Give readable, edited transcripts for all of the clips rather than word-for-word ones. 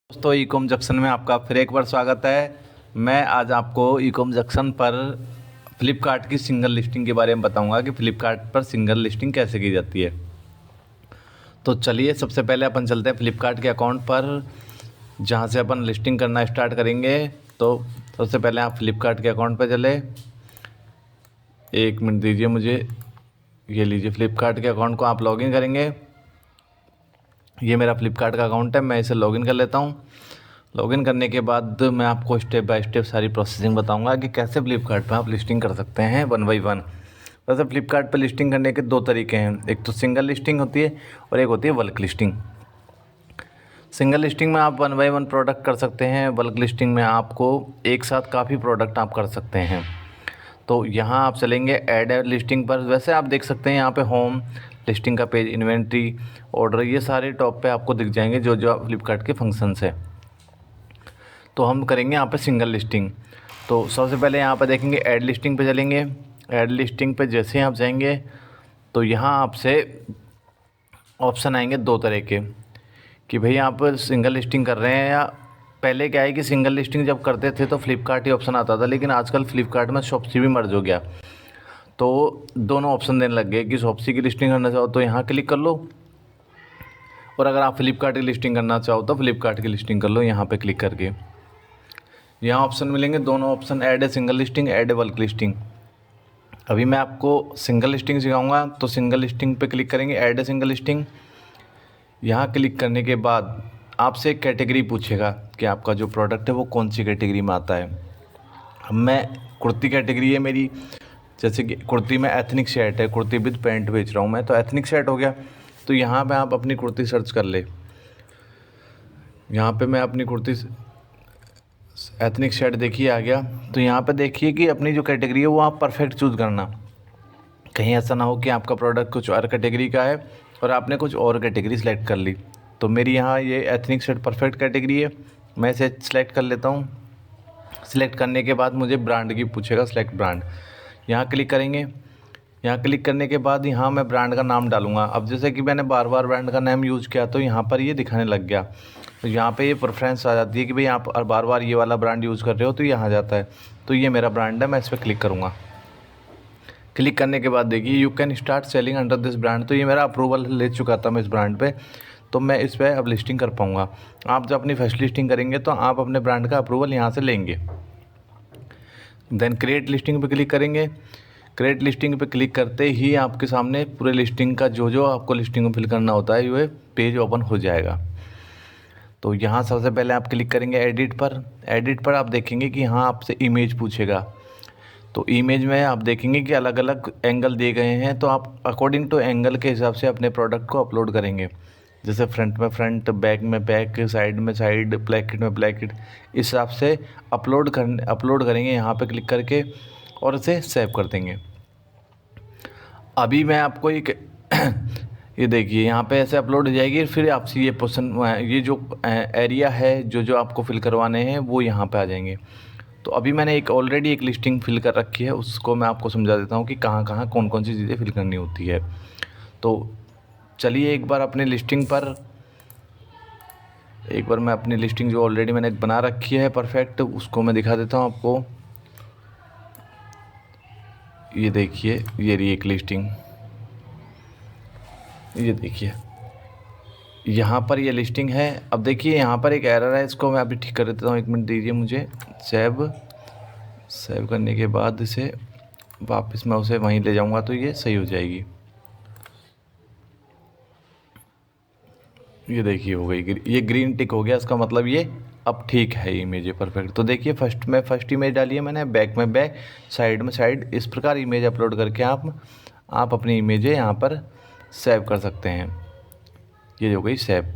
दोस्तों e com junction में आपका फिर एक बार स्वागत है। मैं आज आपको ई कॉम जंक्शन पर फ़्लिपकार्ट की सिंगल लिस्टिंग के बारे में बताऊंगा कि फ़्लिपकार्ट पर सिंगल लिस्टिंग कैसे की जाती है। तो चलिए सबसे पहले अपन चलते हैं फ़्लिपकार्ट के अकाउंट पर, जहां से अपन लिस्टिंग करना स्टार्ट करेंगे। तो सबसे पहले आप फ़्लिपकार्ट के अकाउंट पर चले। एक मिनट दीजिए मुझे, ये लीजिए फ़्लिपकार्ट के अकाउंट को आप लॉगिन करेंगे। ये मेरा फ़्लिपकार्ट का अकाउंट है, मैं इसे लॉगिन कर लेता हूँ। लॉगिन करने के बाद मैं आपको स्टेप बाय स्टेप सारी प्रोसेसिंग बताऊंगा कि कैसे फ़्लिपकार्ट पर आप लिस्टिंग कर सकते हैं वन बाई वन। वैसे फ़्लिपकार्ट पर लिस्टिंग करने के दो तरीके हैं, एक तो सिंगल लिस्टिंग होती है और एक होती है बल्क लिस्टिंग। सिंगल लिस्टिंग में आप वन बाई वन प्रोडक्ट कर सकते हैं, बल्क लिस्टिंग में आपको एक साथ काफ़ी प्रोडक्ट आप कर सकते हैं। तो यहाँ आप चलेंगे ऐड लिस्टिंग पर। वैसे आप देख सकते हैं यहाँ पे होम, लिस्टिंग का पेज, इन्वेंट्री, ऑर्डर, ये सारे टॉप पे आपको दिख जाएंगे जो जो फ्लिपकार्ट के फंक्शंस है। तो हम करेंगे यहाँ पे सिंगल लिस्टिंग। तो सबसे पहले यहाँ पे देखेंगे ऐड लिस्टिंग पे चलेंगे। ऐड लिस्टिंग पे जैसे ही आप जाएंगे तो यहाँ आपसे ऑप्शन आएंगे दो तरह के, कि भाई आप सिंगल लिस्टिंग कर रहे हैं, या पहले क्या है कि सिंगल लिस्टिंग जब करते थे तो फ्लिपकार्ट ही ऑप्शन आता था, लेकिन आजकल फ्लिपकार्ट में शॉप्सी भी मर्ज हो गया। तो दोनों ऑप्शन देने लग गए कि शॉप्सी की लिस्टिंग करना चाहो तो यहाँ क्लिक कर लो, और अगर आप फ्लिपकार्ट की लिस्टिंग करना चाहो तो फ्लिपकार्ट की लिस्टिंग कर लो यहाँ पे क्लिक करके। यहाँ ऑप्शन मिलेंगे दोनों option, add a single listing, add a bulk listing. अभी मैं आपको सिंगल लिस्टिंग सिखाऊंगा, तो सिंगल लिस्टिंग पे क्लिक करेंगे, ऐड ए सिंगल लिस्टिंग। यहाँ क्लिक करने के बाद आपसे एक कैटेगरी पूछेगा कि आपका जो प्रोडक्ट है वो कौन सी कैटेगरी में आता है। अब मैं कुर्ती कैटेगरी है मेरी, जैसे कि कुर्ती में एथनिक शर्ट है, कुर्ती विद पैंट बेच रहा हूँ मैं, तो एथनिक शर्ट हो गया। तो यहाँ पे आप अपनी कुर्ती सर्च कर ले। यहाँ पे मैं अपनी कुर्ती एथनिक शर्ट देखिए आ गया। तो यहाँ पे देखिए कि अपनी जो कैटेगरी है वो आप परफेक्ट चूज़ करना, कहीं ऐसा ना हो कि आपका प्रोडक्ट कुछ और कैटेगरी का है और आपने कुछ और कैटेगरी सेलेक्ट कर ली। तो मेरी यहाँ ये एथनिक शर्ट परफेक्ट कैटेगरी है, मैं इसे सेलेक्ट कर लेता हूँ। सिलेक्ट करने के बाद मुझे ब्रांड की पूछेगा, सेलेक्ट ब्रांड, यहाँ क्लिक करेंगे। यहाँ क्लिक करने के बाद यहाँ मैं ब्रांड का नाम डालूँगा। अब जैसे कि मैंने बार बार ब्रांड का नाम यूज़ किया तो यहाँ पर ये दिखाने लग गया, तो यहाँ पे ये प्रेफरेंस आ जाती है कि भाई आप बार बार ये वाला ब्रांड यूज़ कर रहे हो तो यहाँ जाता है। तो ये मेरा ब्रांड है, मैं इस पर क्लिक करूँगा। क्लिक करने के बाद देखिए you can start selling under this brand, तो ये मेरा अप्रूवल ले चुका था मैं इस ब्रांड पे, तो मैं इस पर अब लिस्टिंग कर पाऊँगा। आप जब अपनी फर्स्ट लिस्टिंग करेंगे तो आप अपने ब्रांड का अप्रूवल यहाँ से लेंगे। देन क्रिएट लिस्टिंग पे क्लिक करेंगे। क्रिएट लिस्टिंग पे क्लिक करते ही आपके सामने पूरे लिस्टिंग का जो जो आपको लिस्टिंग में फिल करना होता है ये पेज ओपन हो जाएगा। तो यहाँ सबसे पहले आप क्लिक करेंगे एडिट पर। एडिट पर आप देखेंगे कि यहाँ आपसे इमेज पूछेगा, तो इमेज में आप देखेंगे कि अलग अलग एंगल दिए गए हैं, तो आप अकॉर्डिंग टू एंगल के हिसाब से अपने प्रोडक्ट को अपलोड करेंगे। जैसे फ्रंट में फ्रंट, बैक में बैक, साइड में साइड, ब्लैकेट में ब्लैकेट, इस हिसाब से अपलोड करेंगे यहाँ पे क्लिक करके और इसे सेव कर देंगे। अभी मैं आपको एक ये देखिए यहाँ पे ऐसे अपलोड हो जाएगी, फिर आपसे ये ये जो एरिया है जो जो आपको फिल करवाने हैं वो यहाँ पे आ जाएंगे। तो अभी मैंने एक ऑलरेडी एक लिस्टिंग फिल कर रखी है, उसको मैं आपको समझा देता हूँ कि कहाँ कहाँ कौन कौन सी चीज़ें फिल करनी होती है। तो चलिए एक बार अपनी लिस्टिंग पर, एक बार मैं अपनी लिस्टिंग जो ऑलरेडी मैंने बना रखी है परफेक्ट, उसको मैं दिखा देता हूँ आपको। ये देखिए ये रही एक लिस्टिंग, ये देखिए यहाँ पर ये लिस्टिंग है। अब देखिए यहाँ पर एक एरर है, इसको मैं अभी ठीक कर देता हूँ, एक मिनट दीजिए मुझे। सेव करने के बाद इसे वापस मैं उसे वहीं ले जाऊँगा तो ये सही हो जाएगी। ये देखिए हो गई, ये ग्रीन टिक हो गया, इसका मतलब ये अब ठीक है इमेज परफेक्ट। तो देखिए फर्स्ट इमेज डाली है मैंने, बैक में बैक, साइड में साइड, इस प्रकार इमेज अपलोड करके आप अपनी इमेजें यहाँ पर सेव कर सकते हैं। ये हो गई सेव।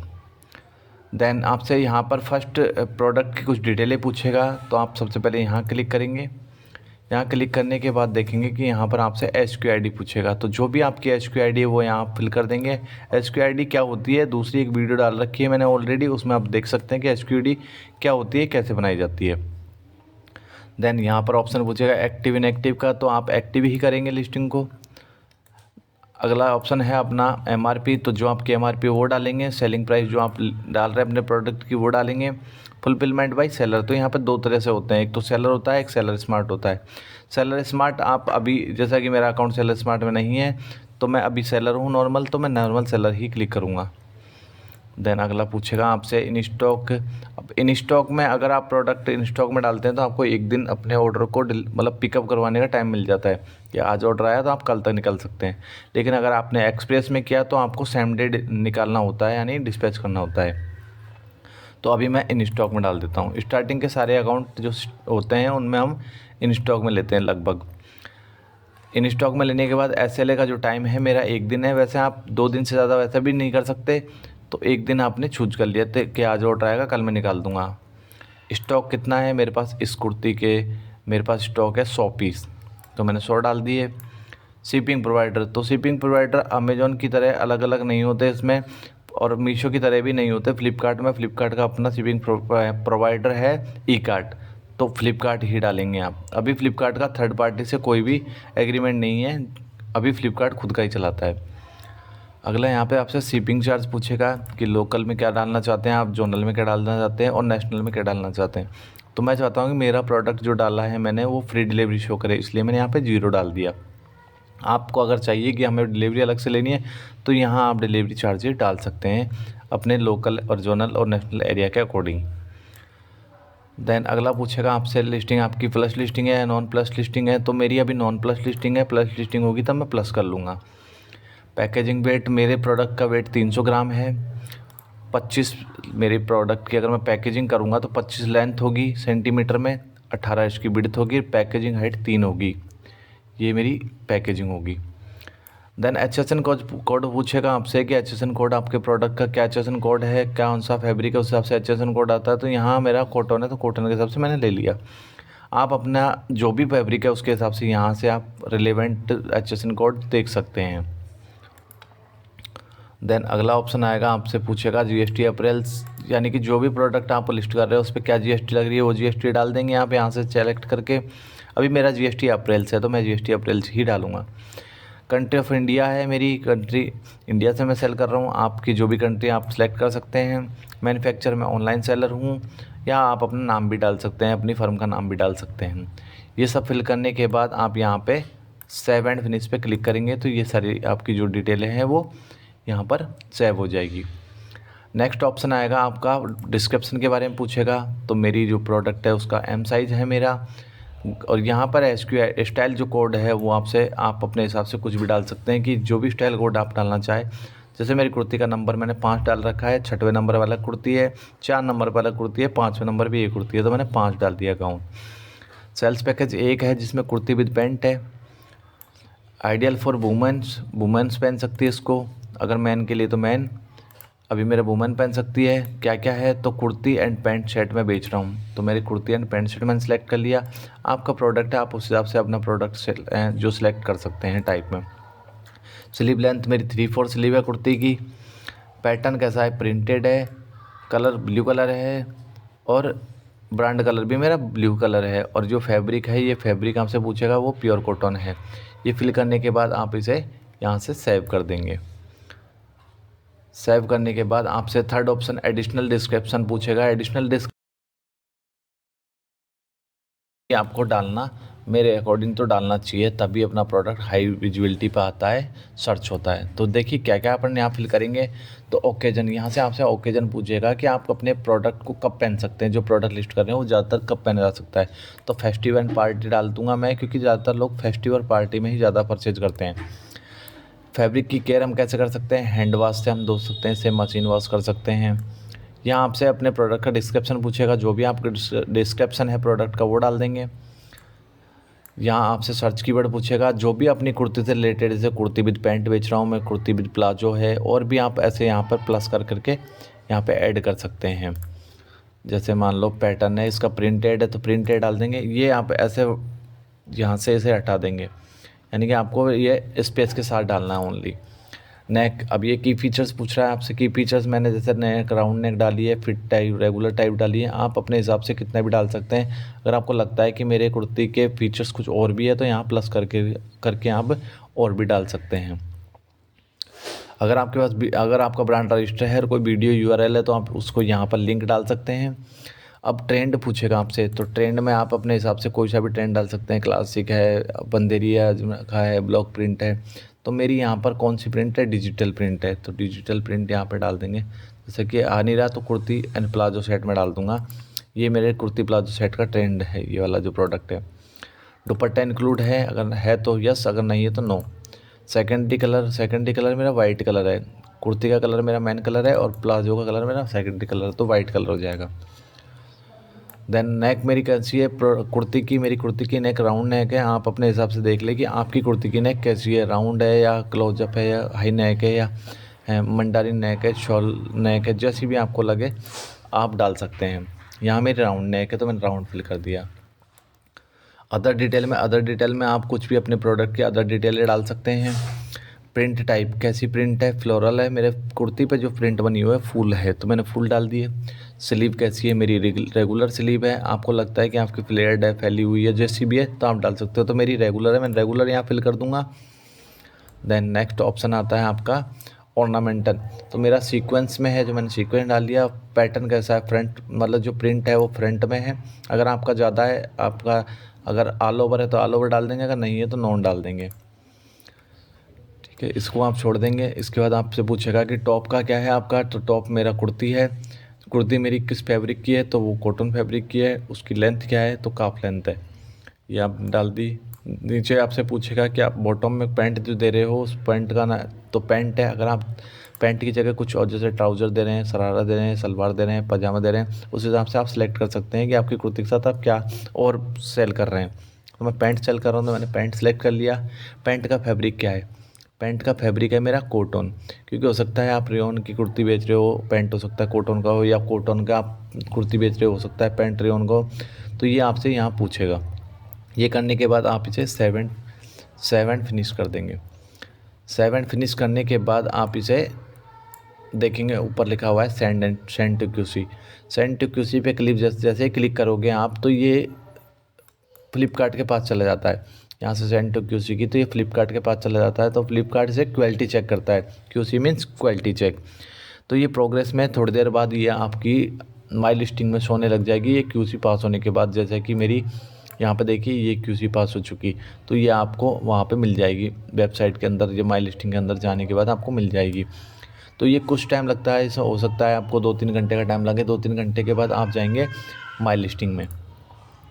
देन आपसे यहाँ पर फर्स्ट प्रोडक्ट की कुछ डिटेलें पूछेगा, तो आप सबसे पहले यहाँ क्लिक करेंगे। यहाँ क्लिक करने के बाद देखेंगे कि यहाँ पर आपसे SQID पूछेगा, तो जो भी आपकी SQID है वो यहाँ फिल कर देंगे। SQID क्या होती है, दूसरी एक वीडियो डाल रखी है मैंने ऑलरेडी, उसमें आप देख सकते हैं कि SQID क्या होती है, कैसे बनाई जाती है। देन यहाँ पर ऑप्शन पूछेगा एक्टिव इनएक्टिव का, तो आप एक्टिव ही करेंगे लिस्टिंग को। अगला ऑप्शन है अपना MRP, तो जो आपकी MRP वो डालेंगे, सेलिंग प्राइस जो आप डाल रहे हैं अपने प्रोडक्ट की वो डालेंगे। फुलफिलमेंट बाय सेलर, तो यहाँ पे दो तरह से होते हैं, एक तो सेलर होता है, एक सेलर स्मार्ट होता है। सेलर स्मार्ट आप अभी, जैसा कि मेरा अकाउंट सेलर स्मार्ट में नहीं है तो मैं अभी सेलर हूँ नॉर्मल, तो मैं नॉर्मल सेलर ही क्लिक करूँगा। देन अगला पूछेगा आपसे इन स्टॉक। अब इन स्टॉक में अगर आप प्रोडक्ट इन स्टॉक में डालते हैं तो आपको एक दिन अपने ऑर्डर को मतलब पिकअप करवाने का टाइम मिल जाता है, कि आज ऑर्डर आया तो आप कल तक निकाल सकते हैं। लेकिन अगर आपने एक्सप्रेस में किया तो आपको सेम डे निकालना होता है, यानी डिस्पैच करना होता है। तो अभी मैं इन स्टॉक में डाल देता हूँ। स्टार्टिंग के सारे अकाउंट जो होते हैं उनमें हम इन स्टॉक में लेते हैं लगभग। इन स्टॉक में लेने के बाद SLA का जो टाइम है मेरा एक दिन है। वैसे आप 2 दिन से ज़्यादा वैसे भी नहीं कर सकते, तो एक दिन आपने चूज कर लिया थे कि आज ऑर्डर आएगा कल मैं निकाल दूंगा। स्टॉक कितना है मेरे पास इस कुर्ती के, मेरे पास स्टॉक है 100 पीस, तो मैंने 100 डाल दिए। शिपिंग प्रोवाइडर, तो शिपिंग प्रोवाइडर अमेजोन की तरह अलग अलग नहीं होते इसमें, और मीशो की तरह भी नहीं होते। फ्लिपकार्ट का अपना शिपिंग प्रोवाइडर है ई-कार्ट, तो फ्लिपकार्ट ही डालेंगे आप। अभी फ्लिपकार्ट का थर्ड पार्टी से कोई भी एग्रीमेंट नहीं है, अभी फ्लिपकार्ट खुद का ही चलाता है। अगला यहाँ पे आपसे शिपिंग चार्ज पूछेगा कि लोकल में क्या डालना चाहते हैं आप, जोनल में क्या डालना चाहते हैं और नेशनल में क्या डालना चाहते हैं। तो मैं चाहता हूँ कि मेरा प्रोडक्ट जो डाला है मैंने वो फ्री डिलीवरी शो करे, इसलिए मैंने यहाँ पे 0 डाल दिया। आपको अगर चाहिए कि हमें डिलीवरी अलग से लेनी है तो यहाँ आप डिलीवरी चार्जेस डाल सकते हैं अपने लोकल और जोनल और नेशनल एरिया के अकॉर्डिंग। देन अगला पूछेगा आपसे लिस्टिंग आपकी प्लस लिस्टिंग है या नॉन प्लस लिस्टिंग है। तो मेरी अभी नॉन प्लस लिस्टिंग है, प्लस लिस्टिंग होगी तब मैं प्लस कर लूँगा। पैकेजिंग वेट, मेरे प्रोडक्ट का वेट 300 ग्राम है। 25 मेरे प्रोडक्ट की अगर मैं पैकेजिंग करूँगा तो 25 लेंथ होगी सेंटीमीटर में, 18 इसकी विड्थ होगी, पैकेजिंग हाइट 3 होगी। ये मेरी पैकेजिंग होगी। देन HSN कोड पूछेगा आपसे कि HSN कोड आपके प्रोडक्ट का क्या HSN कोड है, कौन सा फैब्रिक है, उस हिसाब से HSN कोड आता है। तो यहाँ मेरा कॉटन है तो कॉटन के हिसाब से मैंने ले लिया। आप अपना जो भी फैब्रिक है उसके हिसाब से यहाँ से आप रिलेवेंट HSN कोड देख सकते हैं। देन अगला ऑप्शन आएगा, आपसे पूछेगा GST अप्रैल्स, यानी कि जो भी प्रोडक्ट आप लिस्ट कर रहे हो उस पर क्या GST लग रही है वो GST डाल देंगे आप यहाँ से सेलेक्ट करके। अभी मेरा GST अप्रैल्स है तो मैं GST अप्रैल्स ही डालूँगा। कंट्री ऑफ इंडिया है मेरी, कंट्री इंडिया से मैं सेल कर रहा हूँ। आपकी जो भी कंट्री आप सेलेक्ट कर सकते हैं। मैन्युफैक्चर में ऑनलाइन सेलर हूँ, या आप अपना नाम भी डाल सकते हैं, अपनी फर्म का नाम भी डाल सकते हैं। ये सब फिल करने के बाद आप यहाँ पे सेव एंड फिनिश पे क्लिक करेंगे तो ये सारी आपकी जो डिटेलें हैं वो यहाँ पर सेव हो जाएगी। नेक्स्ट ऑप्शन आएगा आपका डिस्क्रिप्शन के बारे में पूछेगा। तो मेरी जो प्रोडक्ट है उसका M साइज़ है मेरा, और यहाँ पर SQ स्टाइल जो कोड है वो आपसे आप अपने हिसाब से कुछ भी डाल सकते हैं, कि जो भी स्टाइल कोड आप डालना चाहें। जैसे मेरी कुर्ती का नंबर मैंने 5 डाल रखा है, 6वें नंबर वाला कुर्ती है, 4 नंबर वाला कुर्ती है, 5वें नंबर भी एक कुर्ती है, तो मैंने 5 डाल दिया अकाउंट। सेल्स पैकेज 1 है जिसमें कुर्ती विद पैंट है। आइडियल फॉर वुमेन्स पहन सकती है इसको, अगर मैन के लिए तो मैन, अभी मेरा वुमेन पहन सकती है। क्या क्या है, तो कुर्ती एंड पैंट शर्ट में बेच रहा हूँ तो मेरी कुर्ती एंड पैंट शर्ट मैंने सेलेक्ट कर लिया। आपका प्रोडक्ट है, आप उस हिसाब से अपना प्रोडक्ट जो सिलेक्ट कर सकते हैं टाइप में। स्लीव लेंथ मेरी 3/4 स्लीव है कुर्ती की। पैटर्न कैसा है, प्रिंटेड है, कलर ब्लू कलर है, और ब्रांड कलर भी मेरा ब्लू कलर है। और जो फैब्रिक है, ये फैब्रिक आपसे पूछेगा वो प्योर कॉटन है। ये फिल करने के बाद आप इसे यहाँ से सेव कर देंगे। सेव करने के बाद आपसे थर्ड ऑप्शन एडिशनल डिस्क्रिप्शन पूछेगा। एडिशनल डिस्क्रिप्शन आपको डालना, मेरे अकॉर्डिंग तो डालना चाहिए, तभी अपना प्रोडक्ट हाई विजिबिलिटी पे आता है, सर्च होता है। तो देखिए क्या क्या अपन यहाँ फिल करेंगे। तो ओकेजन, यहाँ से आपसे ओकेजन पूछेगा कि आप अपने प्रोडक्ट को कब पहन सकते हैं, जो प्रोडक्ट लिस्ट कर रहे हैं वो ज़्यादातर कब पहना जा सकता है। तो फेस्टिव एंड पार्टी डाल दूंगा मैं, क्योंकि ज़्यादातर लोग फेस्टिव और पार्टी में ही ज़्यादा परचेज करते हैं। फैब्रिक की केयर हम कैसे कर सकते हैं, हैंड वॉश से हम धो सकते हैं, इसे मशीन वॉश कर सकते हैं। यहाँ आपसे अपने प्रोडक्ट का डिस्क्रिप्शन पूछेगा, जो भी आपका डिस्क्रिप्शन है प्रोडक्ट का वो डाल देंगे। यहाँ आपसे सर्च कीवर्ड पूछेगा, जो भी अपनी कुर्ती से रिलेटेड, जैसे कुर्ती विद पैंट बेच रहा हूँ मैं, कुर्ती विद प्लाजो है, और भी आप ऐसे यहाँ पर प्लस कर करके यहाँ पे ऐड कर सकते हैं। जैसे मान लो पैटर्न है इसका प्रिंटेड है तो प्रिंटेड डाल देंगे। ये आप ऐसे यहाँ से इसे हटा देंगे, यानी कि आपको ये स्पेस के साथ डालना है ओनली। नेक, अब ये की फीचर्स पूछ रहा है आपसे। की फीचर्स मैंने जैसे नेक, राउंड नेक डाली है, फिट टाइप, रेगुलर टाइप डाली है। आप अपने हिसाब से कितना भी डाल सकते हैं। अगर आपको लगता है कि मेरे कुर्ती के फीचर्स कुछ और भी है तो यहाँ प्लस करके आप और भी डाल सकते हैं। अगर आपका ब्रांड रजिस्टर है और कोई वीडियो यूआरएल है तो आप उसको यहाँ पर लिंक डाल सकते हैं। अब ट्रेंड पूछेगा आपसे, तो ट्रेंड में आप अपने हिसाब से कोई सा भी ट्रेंड डाल सकते हैं। क्लासिक है, बंदेरी है, अजरखा है, ब्लॉक प्रिंट है। तो मेरी यहाँ पर कौन सी प्रिंट है? डिजिटल प्रिंट है, तो डिजिटल प्रिंट यहाँ पर डाल देंगे। जैसे कि आ नहीं रहा तो कुर्ती एंड प्लाजो सेट में डाल दूँगा। ये मेरे कुर्ती प्लाजो सेट का ट्रेंड है, ये वाला जो प्रोडक्ट है। दुपट्टा इंक्लूड है, अगर है तो यस, अगर नहीं है तो नो। सेकेंडरी कलर मेरा वाइट कलर है। कुर्ती का कलर मेरा मेन कलर है और प्लाजो का कलर मेरा सेकेंडरी कलर है, तो वाइट कलर हो जाएगा। देन नेक मेरी कैसी है मेरी कुर्ती की नेक राउंड नेक है। आप अपने हिसाब से देख लें कि आपकी कुर्ती की नेक कैसी है, राउंड है या क्लोजअप है या हाई नेक है या मंडारी नेक है, शॉल नेक है, जैसी भी आपको लगे आप डाल सकते हैं। यहाँ मेरी राउंड नेक है तो मैंने राउंड फिल कर दिया। अदर डिटेल में आप कुछ भी अपने प्रोडक्ट की अदर डिटेलें डाल सकते हैं। प्रिंट टाइप कैसी प्रिंट है? फ्लोरल है। मेरे कुर्ती पे जो प्रिंट बनी हुई है फूल है, तो मैंने फूल डाल दिए। स्लीव कैसी है? मेरी रेगुलर स्लीव है। आपको लगता है कि आपकी फ्लेयर्ड है, फैली हुई है, जैसी भी है तो आप डाल सकते हो। तो मेरी रेगुलर है, मैं रेगुलर यहाँ फिल कर दूँगा। देन नेक्स्ट ऑप्शन आता है आपका ऑर्नामेंटल। तो मेरा सीक्वेंस में है, जो मैंने सीक्वेंस डाल दिया। पैटर्न कैसा है? फ्रंट, मतलब जो प्रिंट है वो फ्रंट में है। अगर आपका ज़्यादा है, अगर ऑल ओवर है तो ऑल ओवर डाल देंगे, अगर नहीं है तो नॉन डाल देंगे। ठीक है, इसको आप छोड़ देंगे। इसके बाद आपसे पूछेगा कि टॉप का क्या है आपका, तो टॉप मेरा कुर्ती है। कुर्ती मेरी किस फैब्रिक की है, तो वो कॉटन फैब्रिक की है। उसकी लेंथ क्या है, तो काफ लेंथ है, ये आप डाल दी। नीचे आपसे पूछेगा कि आप बॉटम में पैंट जो दे रहे हो उस पैंट का ना, तो पैंट है। अगर आप पैंट की जगह कुछ और जैसे ट्राउज़र दे रहे हैं, शरारा दे रहे हैं, सलवार दे रहे हैं, पजामा दे रहे हैं, उस हिसाब से आप सेलेक्ट कर सकते हैं कि आपकी कुर्ती के साथ आप क्या और सेल कर रहे हैं। तो मैं पैंट सेल कर रहा हूँ तो मैंने पैंट सेलेक्ट कर लिया। पैंट का फैब्रिक क्या है? पैंट का फैब्रिक है मेरा कॉटन, क्योंकि हो सकता है आप रेयॉन की कुर्ती बेच रहे हो, पैंट हो सकता है कॉटन का हो, या कॉटन का आप कुर्ती बेच रहे हो सकता है पैंट रेयॉन का हो। तो ये आपसे यहाँ पूछेगा। ये करने के बाद आप इसे सेवन फिनिश कर देंगे। 7 फिनिश करने के बाद आप इसे देखेंगे, ऊपर लिखा हुआ है send to QC. Send to QC पे जैसे ही क्लिक करोगे आप, तो ये फ्लिपकार्ट के पास चला जाता है। यहाँ से सेंड टू क्यूसी की, तो ये फ्लिपकार्ट के पास चला जाता है। तो फ्लिपकार्ट से क्वालिटी चेक करता है, क्यूसी मीन्स क्वालिटी चेक। तो ये प्रोग्रेस में थोड़ी देर बाद ये आपकी माई लिस्टिंग में सोने लग जाएगी, ये क्यूसी पास होने के बाद। जैसे कि मेरी यहाँ पे देखिए ये क्यूसी पास हो चुकी, तो ये आपको वहाँ पे मिल जाएगी वेबसाइट के अंदर, ये माई लिस्टिंग के अंदर जाने के बाद आपको मिल जाएगी। तो ये कुछ टाइम लगता है, ऐसा हो सकता है आपको 2-3 घंटे का टाइम लगे। 2-3 घंटे के बाद आप जाएंगे माई लिस्टिंग में।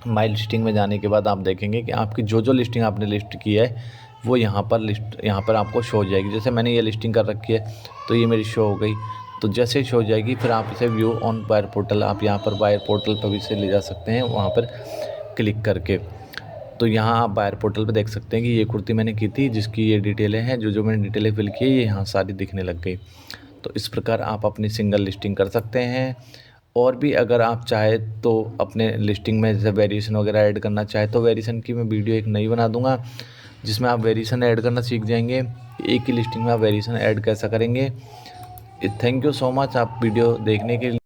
माई लिस्टिंग में जाने के बाद आप देखेंगे कि आपकी जो लिस्टिंग आपने लिस्ट की है वो यहाँ पर आपको शो हो जाएगी। जैसे मैंने ये लिस्टिंग कर रखी है तो ये मेरी शो हो गई। तो जैसे ही शो हो जाएगी फिर आप इसे व्यू ऑन बायर पोर्टल, आप यहाँ पर बायर पोर्टल पर भी इसे ले जा सकते हैं, वहाँ पर क्लिक करके। तो यहाँ आप बायर पोर्टल पे देख सकते हैं कि ये कुर्ती मैंने की थी, जिसकी ये डिटेलें हैं, जो मैंने डिटेलें फिल की है ये यहाँ सारी दिखने लग गई। तो इस प्रकार आप अपनी सिंगल लिस्टिंग कर सकते हैं। और भी अगर आप चाहें तो अपने लिस्टिंग में जैसे वेरिएशन वगैरह ऐड करना चाहें तो वेरिएशन की मैं वीडियो एक नई बना दूंगा, जिसमें आप वेरिएशन ऐड करना सीख जाएंगे। एक ही लिस्टिंग में आप वेरिएशन ऐड कैसा करेंगे। थैंक यू सो मच आप वीडियो देखने के लिए।